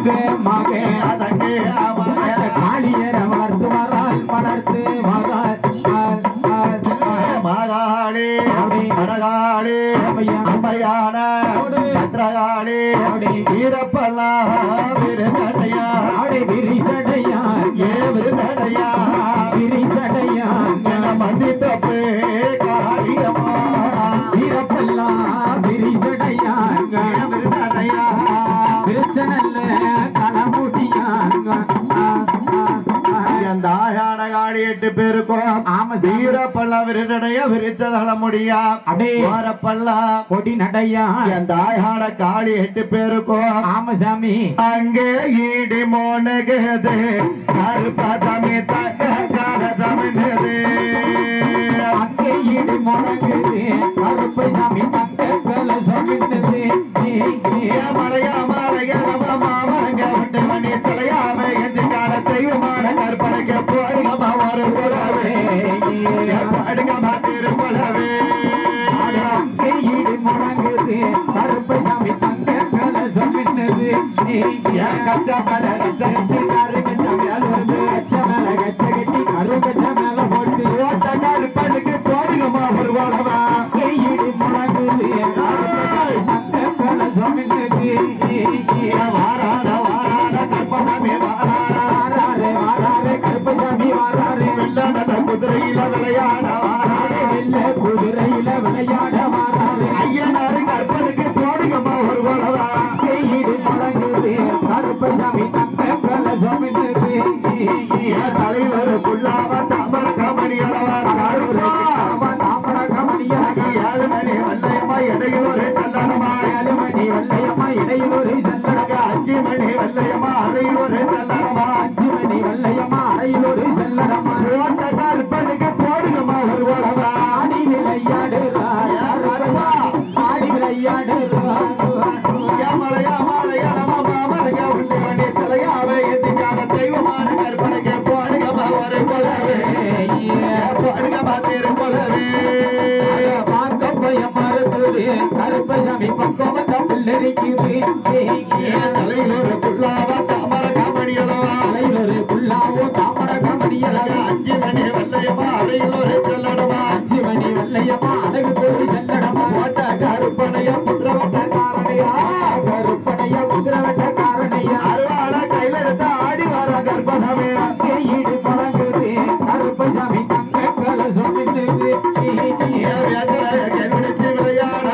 அங்கே மகே அதங்கே காளியர வளர்த்து வரால் வளர்த்து வரால் மகாளி மடகாளி அம்மையான பத்ரகாளி வீரப்பல்லா விருதடையா விரிசடையா ஏ விருதடையா விரிசடையா மந்தித்தப்பு காளியம்மா வீரப்பல்லா விரிசடையா விருதடையா விருச்சனல்ல தலைமுடியாங்க தாயான காளி 8 பேருக்கும் ஆமா வீரப்பல்லா விருதடைய விரிச்ச தலைமுடியா அப்படியே வாரப்பல்லா கொடி நடையா என் தாயான காளி 8 பேருக்கும் ஆமா சாமி அங்கே ஈடி மோனகதே கருப்பதமே தகரதமனதே அங்கே ஈடி மோனகதே கருப்பை சாமி தங்கல சமினதே மலையா மலையா மாமங்க விட்டு மணி சலையாம எதிர்கால தெய்வமான கற்பனைக்கு போடுங்க ஒரு குலவே பாடுங்க மாத்திரு குலவே ஈடு முழங்குது கருப்பை சாமி தங்கல சமினது கச்சா மேல கச்சகட்டி கருகச்ச மேல வருது கச்ச மேல கச்ச கட்டி கருகச்ச மேல போட்டு ஓட்ட கருப்பனுக்கு போடுங்கம்மா ஒரு குலவா ஈடு முழங்குது தங்கல சமினது வாராட வாராட கற்பனமே வாராடே வாராடே கருப்பசாமி வாராடே வெள்ளாட குதிரையில விளையாட வாராடே வெள்ள குதிரையில விளையாட வாராடே ஐயனாரு கற்பனுக்கு போடுங்கம்மா ஒரு குலவா ஈடு முழங்குது கருப்பசாமி தங்கல சமினது தலைவர் புல்லாவ தாமர கமணி அளவா தாமர கமணி அழகி 7 மணி வல்லையம்மா இடையூறு செல்லணுமா 7 மணி வல்லையம்மா இடையூறு செல்லணுங்க 5 மணி வல்லையம்மா அறையூறு செல்லணுமா 5 மணி வல்லையம்மா அறையூறு செல்லணுமா ஓட்ட கற்பனுக்கு போடுங்கம்மா ஒரு உலகா ஆடி விளையாடுறா ஆடி விளையாடுறா மலையா மலையாளமா மாமலையா உண்டு மணி சிலையாவே எதிர்கால தெய்வமான கற்பனைக்கு போடுங்கம்மா ஒரு குலவே போடுங்கம்மா திரு குலவே பார்க்க போய மறுபடி கருப்பசாமி பக்கம் பிள்ளைக்குது தலைவர் புல்லாவா தாமர காமணியலவா தலைவர் புல்லாவோ தாமர காமணியலவா 5 மணி வல்லையம்மா அறையூரு செல்லடமா 5 மணி வல்லையம்மா அழகு போய் செல்லடமா ஓட்ட கருப்பனைய புத்திரவட்ட காரணையா கருப்பனைய புத்திரவட்ட காரணையா அருவாள கையில எடுத்த ஆடி வர கர்ப்பசாமி ஈடு முழங்குது கருப்பசாமி தங்கல சொன்னது விளையாட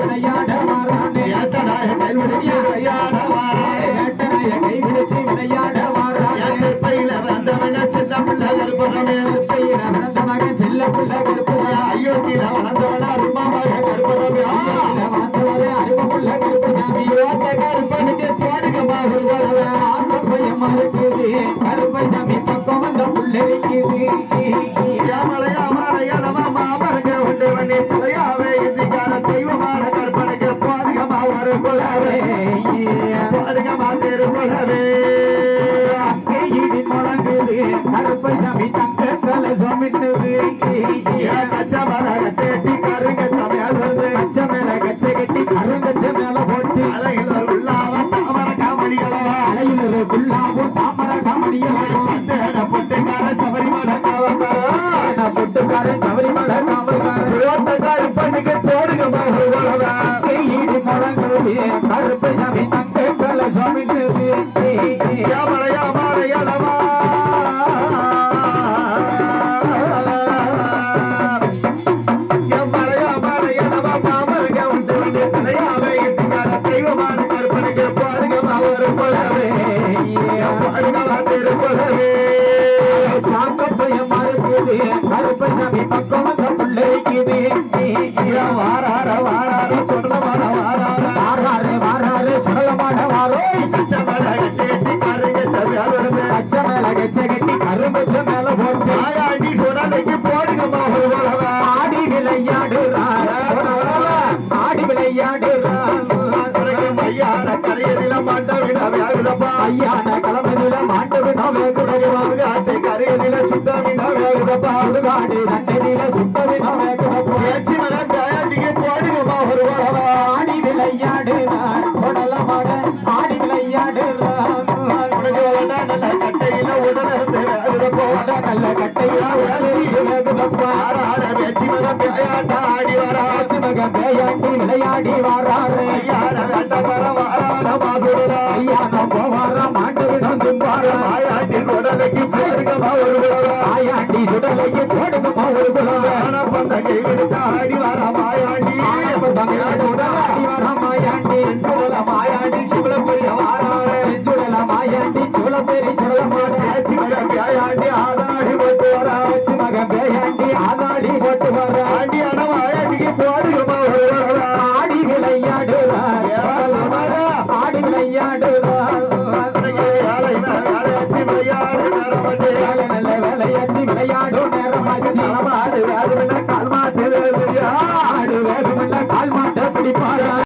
விளையாட மாறானே விளையாட கை விடுத்து விளையாட மாறானே பையில வந்தவன சின்ன பிள்ளை கருப்பனமே பையில வந்தவன சின்ன பிள்ளை கருப்பனே அயோத்தியில வளர்ந்தவன அருமாவாக கருப்பனமே வளர்ந்தவனே அருமப்புள்ள கருப்பசாமி ஓட்ட கருப்பனுக்கு போடுங்கம்மா ஒரு வளவ ஆத்தப்பையம்மா இருக்குது கருப்பசாமி பக்கம் வந்த பிள்ளைக்குது மலையா மலையாளமா மாமரங்க உண்டு வண்டி சிலையாவே எதிர்கால தெய்வமான கற்பனைக்கு போடுங்கம்மா ஒரு குலவே போடுங்கம்மா திரு குலவே ஈடு முழங்குது கருப்பசாமி தங்கல சமினது கச்ச மேல கட்டி கருங்கச்ச மேல வந்து கச்ச மேல கச்ச கட்டி கருங்கச்ச மேல போட்டு அலையிலர் உள்ளாவ தாமர காமணியலவா அலையிலர் உள்ளாவோ தாமர காமணியலவா பொட்டுக்கார சபரிமலை காவல்கார பொட்டுக்கார சபரிமலை காவல்கார ஓட்டக்காரி பண்ணிக்கு போடுங்கம்மா ஈடு முழங்குது கருப்பசாமி தங்கல சமினது மலையா மலையாளமா மலையா மலையாளமா மாமருங்க உண்டு வந்து சிலையாவே எதிர்கால தெய்வமான கற்பனைக்கு போடுங்கம்மா ஒரு குலவே போடுங்கம்மா திரு குலவே காக்கப்பையமா இருக்குது கருப்பசாமி பக்கம் வந்த பிள்ளைக்குது வாரார வாரார சொல்லமான வாரார வாராரு வாராரு சொல்லமான வாரோ கச்ச மேல கட்டி கருங்கச்ச மேல வருது கச்ச மேல கச்ச கட்டி கருங்கச்ச மேல போட்டு ஆடி குடலைக்கு போடுங்கம்மா ஒரு உலவா ஆடி விளையாடுறா ஆடி விளையாடுறா ஐயான கரையதில மாண்டவிட வேகுதப்பா ஐயான கலமதில மாண்டவிட வேகுதவாங்க அட்டை கரையதில சுத்தவிட வேகுதப்பா காடு தண்டையில சுத்தவிட வேகுதப்பா ஏச்சி மல தயாரிக்கு போடுங்கம்மா ஒரு உலவா ஆடி விளையாடுறா கொடல மகன் விளையாடுறான் நல்ல கட்டையில உடல இருந்து வேகுத போட நல்ல கட்டையா ஆறாட வெச்சி மகன் பேயாட்ட ஆடி வரா மக பேயாண்டி விளையாடி வாராரு ஐயாட வேண்ட வர வாரான மாதுடல ஐயா நான் போவாரா மாண்டவிடம் தும்பாரா ஆயாண்டி உடலுக்கு போடுங்கம்மா ஒரு குலவா ஆயாண்டி சுடலைக்கு போடுங்கம்மா ஒரு குலவா பந்த கையெடுத்து ஆடி வர மாயாண்டி ஆடி வாரா மாயாண்டி மாயாண்டி சிவலப்பெரிய வாராளே மாயாண்டி சோழப்பேரி சுடலமான பேயாண்டி ஆதாடி போட்டு வரா மக பேயாண்டி ஆதாடி போட்டு வர ஆண்டி ஆனா மாயாண்டிக்கு போடுங்கம்மா ஒரு குலவா ஆடி விளையாடுறார் ஆடி விளையாடுறார் நல்ல வேலையாச்சு விளையாடும் நேரமாச்சு கால் மாட்டு ஆடு வேகமெல்லாம் கால் மாட்ட பிடிப்பாரா